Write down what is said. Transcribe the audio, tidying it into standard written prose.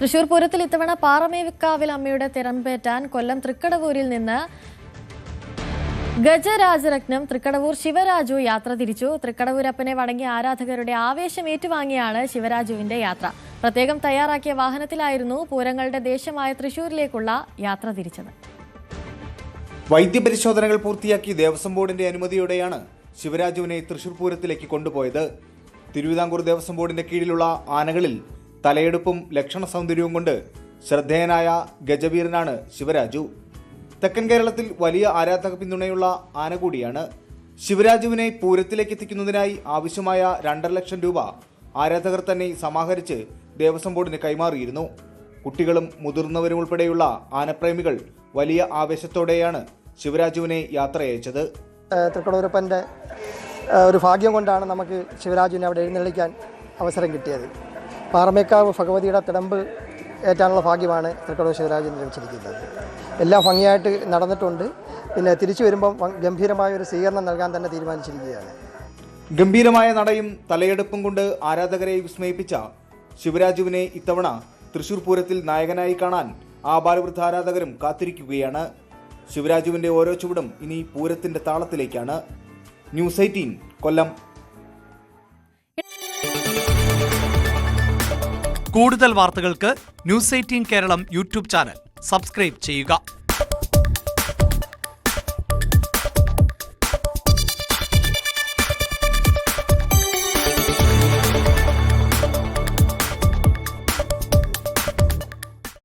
തൃശൂർ പൂരത്തിൽ ഇത്തവണ പാറമേക്കാവിൽ അമ്മയുടെ തിരമ്പേറ്റാൻ കൊല്ലം തൃക്കടവൂരിൽ നിന്ന് ഗജരാജരത്നം തൃക്കടവൂർ ശിവരാജു യാത്ര തിരിച്ചു. തൃക്കടവൂരപ്പനെ വണങ്ങിയ ആരാധകരുടെ ആവേശം ഏറ്റുവാങ്ങിയാണ് ശിവരാജുവിന്റെ യാത്ര. പ്രത്യേകം തയ്യാറാക്കിയ വാഹനത്തിലായിരുന്നു പൂരങ്ങളുടെ ദേശമായ തൃശൂരിലേക്കുള്ള യാത്ര തിരിച്ചത്. വൈദ്യപരിശോധനകൾ പൂർത്തിയാക്കി ദേവസ്വം ബോർഡിന്റെ അനുമതിയോടെയാണ് ശിവരാജുവിനെ തൃശൂർ പൂരത്തിലേക്ക് കൊണ്ടുപോയത്. തിരുവിതാംകൂർ ദേവസ്വം ബോർഡിന്റെ കീഴിലുള്ള ആനകളിൽ തലയെടുപ്പും ലക്ഷണ സൗന്ദര്യവും കൊണ്ട് ശ്രദ്ധേയനായ ഗജവീരനാണ് ശിവരാജു. തെക്കൻ കേരളത്തിൽ വലിയ ആരാധക പിന്തുണയുള്ള ആന കൂടിയാണ്. ശിവരാജുവിനെ പൂരത്തിലേക്ക് എത്തിക്കുന്നതിനായി ആവശ്യമായ 2.5 ലക്ഷം രൂപ ആരാധകർ തന്നെ സമാഹരിച്ച് ദേവസ്വം ബോർഡിന് കൈമാറിയിരുന്നു. കുട്ടികളും മുതിർന്നവരും ഉൾപ്പെടെയുള്ള ആനപ്രേമികൾ വലിയ ആവേശത്തോടെയാണ് ശിവരാജുവിനെ യാത്രയച്ചത്. തൃക്കടവൂരപ്പൻ്റെ ഒരു ഭാഗ്യം കൊണ്ടാണ് നമുക്ക് ശിവരാജുവിനെ അവിടെ എഴുന്നള്ളിക്കാൻ അവസരം കിട്ടിയത്. പാറമേക്കാവ് ഭഗവതിയുടെ തിടമ്പ് ഏറ്റാനുള്ള ഭാഗ്യമാണ് തൃക്കടവൂർ ശിവരാജുവിന് ലഭിച്ചിരിക്കുന്നത്. എല്ലാം ഭംഗിയായിട്ട് നടന്നിട്ടുണ്ട്. പിന്നെ തിരിച്ചു വരുമ്പം ഗംഭീരമായ ഒരു സ്വീകരണം നൽകാൻ തന്നെ തീരുമാനിച്ചിരിക്കുകയാണ്. ഗംഭീരമായ നടയും തലയെടുപ്പും കൊണ്ട് ആരാധകരെ വിസ്മയിപ്പിച്ച ശിവരാജുവിനെ ഇത്തവണ തൃശൂർ പൂരത്തിൽ നായകനായി കാണാൻ ആബാലവൃദ്ധ ആരാധകരും കാത്തിരിക്കുകയാണ്. ശിവരാജുവിന്റെ ഓരോ ചുവടും ഇനി പൂരത്തിന്റെ താളത്തിലേക്കാണ്. ന്യൂസ് 18 കൊല്ലം. കൂടുതൽ വാർത്തകൾക്ക് news 18 Keralam YouTube channel subscribe ചെയ്യുക.